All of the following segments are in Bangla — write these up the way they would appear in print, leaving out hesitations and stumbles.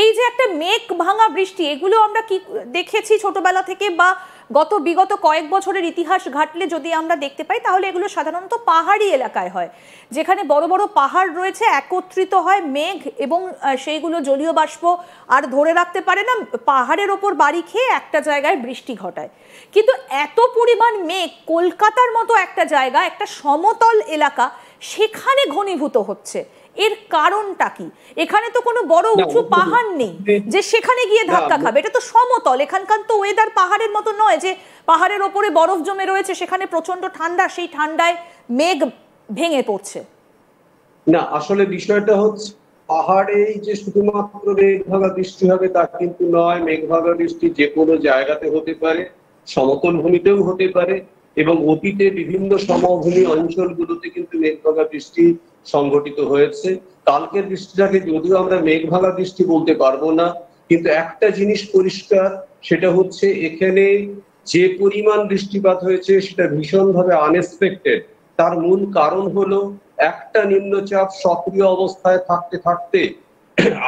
এই যে একটা মেঘ ভাঙা বৃষ্টি, এগুলো আমরা কি দেখেছি ছোটবেলা থেকে বা বিগত কয়েক বছরের ইতিহাস ঘাটলে যদি আমরা দেখতে পাই, তাহলে এগুলো সাধারণত পাহাড়ি এলাকায় হয়, যেখানে বড় বড় পাহাড় রয়েছে, একত্রিত হয় মেঘ এবং সেইগুলো জলীয় বাষ্প আর ধরে রাখতে পারে না, পাহাড়ের ওপর বাড়ি খেয়ে একটা জায়গায় বৃষ্টি ঘটায়। কিন্তু এত পরিমাণ মেঘ কলকাতার মতো একটা জায়গা, একটা সমতল এলাকা, সেখানে ঘনীভূত হচ্ছে, এর কারণটা কি? এখানে তো কোনো বড় উঁচু পাহাড় নেই যে সেখানে গিয়ে ধাক্কা খাবে, এটা তো সমতল। এখানকার তো ওয়েদার পাহাড়ের মতো নয় যে পাহাড়ের ওপরে বরফ জমে রয়েছে, সেখানে প্রচন্ড ঠান্ডা, সেই ঠান্ডায় মেঘ ভেঙে পড়ছে। না, আসলে বিষয়টা হচ্ছে পাহাড়েই যে শুধুমাত্র মেঘ ভাঙা বৃষ্টি হবে তা কিন্তু নয়। মেঘ ভাঙা বৃষ্টি যে কোনো জায়গাতে হতে পারে, সমতল ভূমিতেও হতে পারে, এবং অতীতে বিভিন্ন সমভূমি অঞ্চলগুলোতে কিন্তু মেঘ ভাঙা বৃষ্টি সংঘটিত হয়েছে। কালকের বৃষ্টিটাকে যদিও আমরা মেঘ ভাঙা বৃষ্টি বলতে পারবো না, কিন্তু একটা জিনিস পরিষ্কার, সেটা হচ্ছে এখানে যে পরিমাণ বৃষ্টিপাত হয়েছে সেটা ভীষণভাবে আনএক্সপেক্টেড। তার মূল কারণ হলো একটা নিম্নচাপ সক্রিয় অবস্থায় থাকতে থাকতে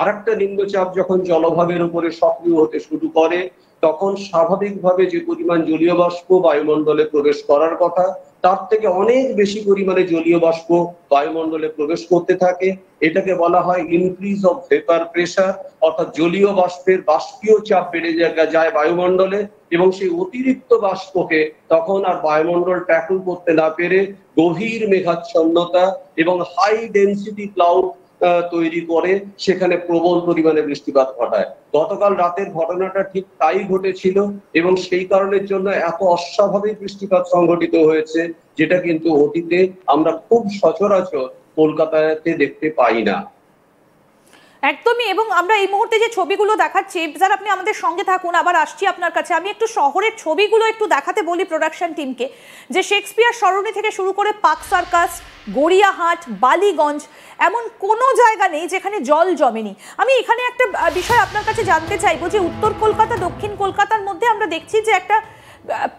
আরেকটা নিম্নচাপ যখন জলভাগের উপরে সক্রিয় হতে শুরু করে, তখন স্বাভাবিকভাবে যে পরিমাণ জলীয় বাষ্প বায়ুমণ্ডলে প্রবেশ করার কথা, তার থেকে অনেক বেশি পরিমাণে জলীয় বাষ্প বায়ুমণ্ডলে প্রবেশ করতে থাকে। এটাকে বলা হয় ইনক্রিজ অফ ভেপার প্রেসার, অর্থাৎ জলীয় বাষ্পের বাষ্পীয় চাপ বেড়ে যায় বায়ুমণ্ডলে, এবং সেই অতিরিক্ত বাষ্পকে তখন আর বায়ুমণ্ডল ট্যাকল করতে না পেরে গভীর মেঘাচ্ছন্নতা এবং হাই ডেনসিটি ক্লাউড তৈরি করে সেখানে প্রবল পরিমাণে বৃষ্টিপাত ঘটায়। গতকাল রাতের ঘটনাটা ঠিক তাই ঘটেছিল, এবং সেই কারণের জন্য এত অস্বাভাবিক বৃষ্টিপাত সংঘটিত হয়েছে, যেটা কিন্তু অতীতে আমরা খুব সচরাচর কলকাতাতে দেখতে পাই না। একদমই। এবং আমরা এই মুহূর্তে যে ছবিগুলো দেখাচ্ছি, স্যার আপনি আমাদের সঙ্গে থাকুন, আবার আসছি আপনার কাছে। আমি একটু শহরের ছবিগুলো একটু দেখাতে বলি প্রোডাকশন টিমকে, যে শেক্সপিয়ার সরণি থেকে শুরু করে পার্ক সার্কাস, গড়িয়াহাট, বালিগঞ্জ, এমন কোনো জায়গা নেই যেখানে জল জমেনি। আমি এখানে একটা বিষয় আপনার কাছে জানতে চাইবো, যে উত্তর কলকাতা দক্ষিণ কলকাতার মধ্যে আমরা দেখছি যে একটা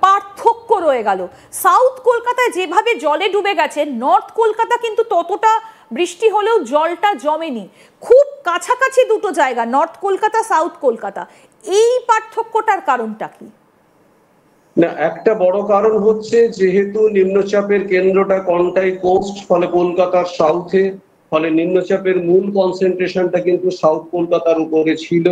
পার্থক্য রয়ে গেল। সাউথ কলকাতায় যেভাবে জলে ডুবে গেছে, নর্থ কলকাতা কিন্তু ততটা বৃষ্টি হলেও জলটা জমেনি। খুব কাছাকাছি দুটো জায়গা, নর্থ কলকাতা সাউথ কলকাতা, এই পার্থক্যটার কারণটা কি? না, একটা বড় কারণ হচ্ছে যেহেতু নিম্নচাপের কেন্দ্রটা কন্টাই কোস্ট, ফলে কলকাতার সাউথে, ফলে নিম্নচাপের মূল কনসেন্ট্রেশনটা কিন্তু সাউথ কলকাতার উপরে ছিল,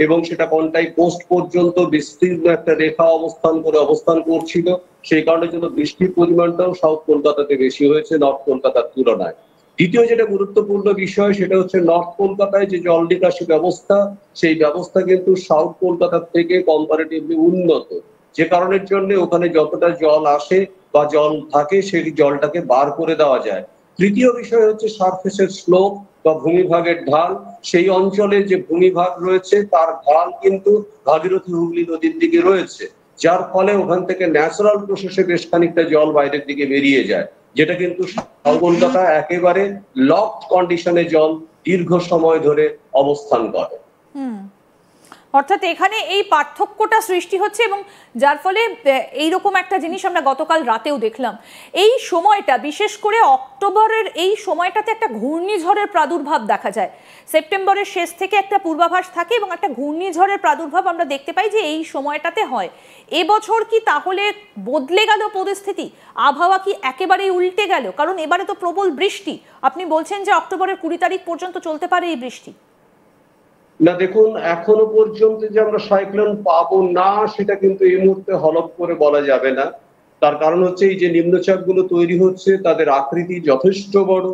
এবং সেটা কন্টাই কোস্ট পর্যন্ত বিস্তীর্ণ একটা রেখা অবস্থান করছিল। সেই কারণের জন্য বৃষ্টির পরিমাণটাও সাউথ কলকাতাতে বেশি হয়েছে নর্থ কলকাতার তুলনায়। দ্বিতীয় যেটা গুরুত্বপূর্ণ বিষয়, সেটা হচ্ছে নর্থ কলকাতায় যে জল নিকাশি ব্যবস্থা, সেই ব্যবস্থা কিন্তু সাউথ কলকাতার থেকে কম্পারেটিভলি উন্নত, যে কারণের জন্য ওখানে যতটা জল আসে বা জল থাকে সেই জলটাকে বার করে দেওয়া যায়। তৃতীয় বিষয় হচ্ছে সারফেসের স্লোপ বা ভূমিভাগের ঢাল। সেই অঞ্চলে যে ভূমিভাগ রয়েছে তার ঢাল কিন্তু ভাগীরথী হুগলি নদীর দিকে রয়েছে, যার ফলে ওখান থেকে ন্যাচারাল প্রসেসে বেশ খানিকটা জল বাইরের দিকে বেরিয়ে যায়, যেটা কিন্তু কলকাতা একেবারে লকড কন্ডিশনে জল দীর্ঘ সময় ধরে অবস্থান করে। অর্থাৎ এখানে এই পার্থক্যটা সৃষ্টি হচ্ছে, এবং যার ফলে এইরকম একটা জিনিস আমরা গতকাল রাতেও দেখলাম। এই সময়টা, বিশেষ করে অক্টোবরের এই সময়টাতে একটা ঘূর্ণিঝড়ের প্রাদুর্ভাব দেখা যায়। সেপ্টেম্বরের শেষ থেকে একটা পূর্বাভাস থাকে এবং একটা ঘূর্ণিঝড়ের প্রাদুর্ভাব আমরা দেখতে পাই যে এই সময়টাতে হয়। এবছর কি তাহলে বদলে গেল পরিস্থিতি? আবহাওয়া কি একেবারেই উল্টে গেল? কারণ এবারে তো প্রবল বৃষ্টি, আপনি বলছেন যে অক্টোবরের 20 তারিখ পর্যন্ত চলতে পারে এই বৃষ্টি। না দেখুন, এখনো পর্যন্ত যে আমরা সাইক্লোন পাবো না সেটা কিন্তু এই মুহূর্তে হলফ করে বলা যাবে না। তার কারণ হচ্ছে এই যে নিম্নচাপগুলো তৈরি হচ্ছে তাদের আকৃতি যথেষ্ট বড়,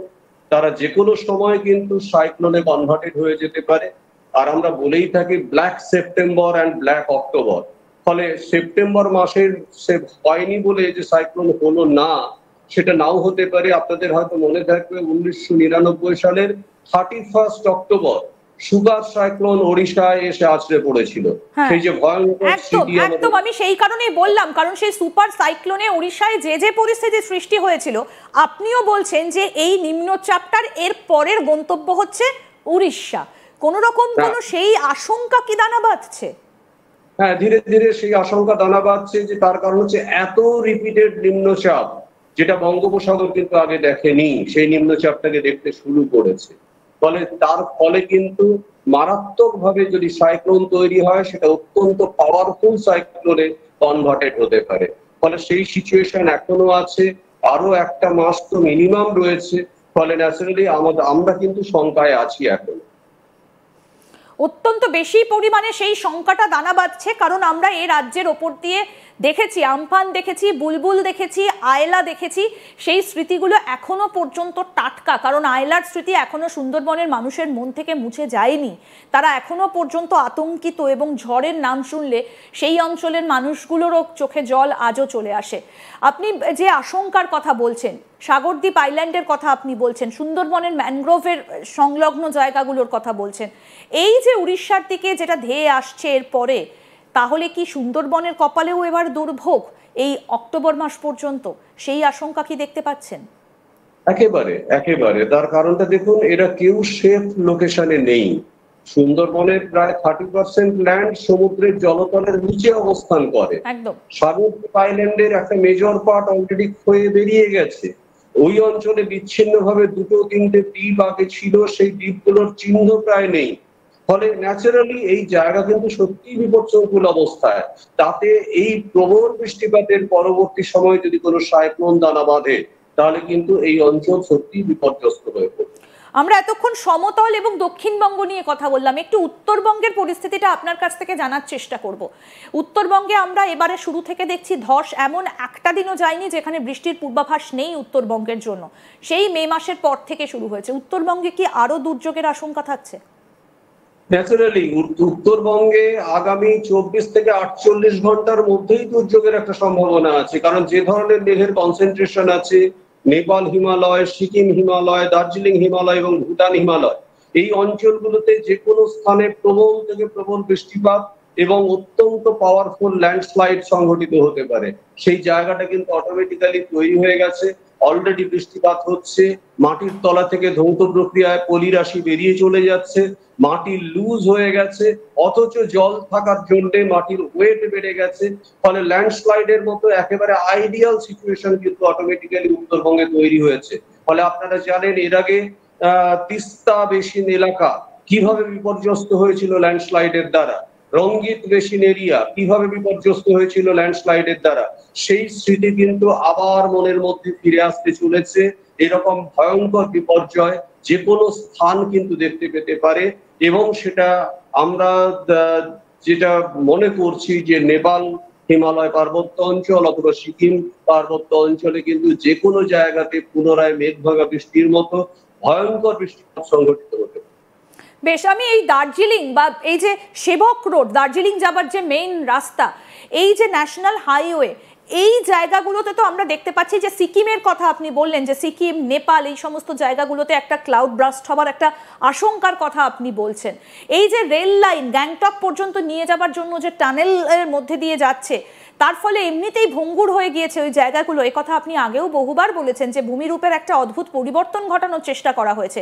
তারা যে কোনো সময় কিন্তু সাইক্লোনে কনভার্টেড হয়ে যেতে পারে। আর আমরা বলেই থাকি black September and black October. ফলে সেপ্টেম্বর মাসের সে হয়নি বলে যে সাইক্লোন হলো না, সেটা নাও হতে পারে। আপনাদের হয়তো মনে থাকবে 1999 সালের 31 অক্টোবর সুগার সাইক্লোন ওড়িশায় এসে আছড়ে পড়েছিল। সেই যে ভয়ঙ্কর স্মৃতি। একদম আমি সেই কারণেই বললাম, কারণ সেই সুপার সাইক্লোনে ওড়িশায় যে পরিস্থিতি সৃষ্টি হয়েছিল, আপনিও বলছেন যে এই নিম্নচাপটার এর পরের গন্তব্য হচ্ছে উড়িষ্যা। কোন রকম সেই আশঙ্কা কি দানা বাঁধছে? হ্যাঁ, ধীরে ধীরে সেই আশঙ্কা দানা বাঁধছে, যে তার কারণ হচ্ছে এত রিপিটেড নিম্নচাপ, যেটা বঙ্গোপসাগর কিন্তু আগে দেখেনি, সেই নিম্নচাপটাকে দেখতে শুরু করেছে। তার ফলে কিন্তু মারাত্মকভাবে যদি সাইক্লোন তৈরি হয় সেটা অত্যন্ত পাওয়ারফুল সাইক্লোনে কনভার্টেড হতে পারে। ফলে সেই সিচুয়েশন এখনো আছে, আরো একটা মাস তো মিনিমাম রয়েছে। ফলে ন্যাচারালি আমরা কিন্তু শঙ্কায় আছি এখন। অত্যন্ত বেশি পরিমাণে সেই সংখ্যাটা দানা বাঁধছে, কারণ আমরা এই রাজ্যের ওপর দিয়ে দেখেছি, আমফান দেখেছি, বুলবুল দেখেছি, আয়লা দেখেছি। সেই স্মৃতিগুলো এখনো পর্যন্ত টাটকা, কারণ আয়লার স্মৃতি এখনো সুন্দরবনের মানুষের মন থেকে মুছে যায়নি। তারা এখনো পর্যন্ত আতঙ্কিত, এবং ঝড়ের নাম শুনলে সেই অঞ্চলের মানুষগুলোরও চোখে জল আজও চলে আসে। আপনি যে আশঙ্কার কথা বলছেন, সাগরদ্বীপ আইল্যান্ডের কথা আপনি বলছেন, সুন্দরবনের ম্যানগ্রোভের সংলগ্ন জায়গাগুলোর কথা বলছেন, এই যে উড়িষ্যার দিকে যেটা ধেয়ে আসছে এরপরে, তাহলে কি সুন্দরবনের কপালেও এবার দুর্ভোগ এই অক্টোবর মাস পর্যন্ত? সেই আশঙ্কা কি দেখতে পাচ্ছেন? একেবারে একেবারে, তার কারণটা দেখুন, এরা কেউ সেফ লোকেশনে নেই। সুন্দরবনের প্রায় 30% ল্যান্ড সমুদ্রের জলতলের নিচে অবস্থান করে। একদম। সাগরদ্বীপ আইল্যান্ডের একটা মেজর পার্ট অলরেডি ক্ষয়ে বেরিয়ে গেছে। ওই অঞ্চলে বিচ্ছিন্নভাবে দুটো তিনটে দ্বীপ আগে ছিল, সেই দ্বীপগুলোর চিহ্ন প্রায় নেই। ফলে ন্যাচারালি এই জায়গা কিন্তু সত্যি বিপজ্জনক অবস্থায়। তাতে এই প্রবল বৃষ্টিপাতের পরবর্তী সময়ে যদি কোনো সাইক্লোন দানা বাঁধে, তাহলে কিন্তু এই অঞ্চল সত্যি বিপর্যস্ত হয়ে পড়বে। আমরা এতক্ষণ সমতল এবং দক্ষিণবঙ্গ নিয়ে কথা বললাম, একটু উত্তরবঙ্গের পরিস্থিতিটা আপনার কাছ থেকে জানার চেষ্টা করব। উত্তরবঙ্গে আমরা এবারে শুরু থেকে দেখছি ধস এমন একটা দিনও যায়নি যেখানে বৃষ্টির পূর্বাভাস নেই উত্তরবঙ্গের জন্য। সেই মে মাসের পর থেকে শুরু হয়েছে। উত্তরবঙ্গে কি আরো দুর্যোগের আশঙ্কা থাকছে? ন্যাচারালি উত্তরবঙ্গে আগামী 24 থেকে 48 ঘন্টার মধ্যেই দুর্যোগের একটা সম্ভাবনা আছে। কারণ যে ধরনের মেঘের কনসেন্ট্রেশন আছে, নেপাল হিমালয়, সিকিম হিমালয়, দার্জিলিং হিমালয় এবং ভুটান হিমালয়, এই অঞ্চলগুলোতে যে কোনো স্থানে প্রবল থেকে প্রবল বৃষ্টিপাত এবং অত্যন্ত পাওয়ারফুল ল্যান্ডস্লাইড সংঘটিত হতে পারে। সেই জায়গাটা কিন্তু অটোমেটিক্যালি তৈরি হয়ে গেছে। অলরেডি বৃষ্টিপাত হচ্ছে, মাটির তলা থেকে ধৌত প্রক্রিয়ায় পলি রাশি বেরিয়ে চলে যাচ্ছে, মাটি লুজ হয়ে গেছে, অথচ জল থাকার জন্য মাটির ওয়েট বেড়ে গেছে। ফলে ল্যান্ডস্লাইডের মতো একেবারে আইডিয়াল সিচুয়েশন কিন্তু অটোমেটিক্যালি উত্তরবঙ্গে তৈরি হয়েছে। ফলে আপনারা জানেন এর আগে তিস্তা বেসিন এলাকা কিভাবে বিপর্যস্ত হয়েছিল ল্যান্ডস্লাইডের দ্বারা, রঙ্গিত বেসিন এরিয়া কিভাবে বিপর্যস্ত হয়েছিল ল্যান্ডস্লাইডের দ্বারা। সেই স্মৃতি কিন্তু আবার মনের মধ্যে ফিরে আসতে চলেছে। এরকম ভয়ঙ্কর বিপর্যয় যে কোনো স্থান কিন্তু দেখতে পেতে পারে, এবং সেটা আমরা যেটা মনে করছি যে নেপাল হিমালয় পার্বত্য অঞ্চল অথবা সিকিম পার্বত্য অঞ্চলে কিন্তু যে কোনো জায়গাতে পুনরায় মেঘভাঙা বৃষ্টির মতো ভয়ঙ্কর বৃষ্টিপাত সংঘটিত হতে পারে। বেশ, আমি এই দার্জিলিং বা এই যে সেবক রোড, দার্জিলিং যাবার যে মেইন রাস্তা, এই যে ন্যাশনাল হাইওয়ে, এই জায়গাগুলোতে তো আমরা দেখতে পাচ্ছি যে সিকিমের কথা আপনি বললেন, যে সিকিম, নেপাল, এই সমস্ত জায়গাগুলোতে একটা ক্লাউড ব্রাস্ট হবার একটা আশঙ্কার কথা আপনি বলছেন। এই যে রেল লাইন গ্যাংটক পর্যন্ত নিয়ে যাবার জন্য যে টানেলের মধ্যে দিয়ে যাচ্ছে, তার ফলে এমনিতেই ভঙ্গুর হয়ে গিয়েছে ওই জায়গাগুলো। এই কথা আপনি আগেও বহুবার বলেছেন যে ভূমিরূপের একটা অদ্ভুত পরিবর্তন ঘটানোর চেষ্টা করা হয়েছে।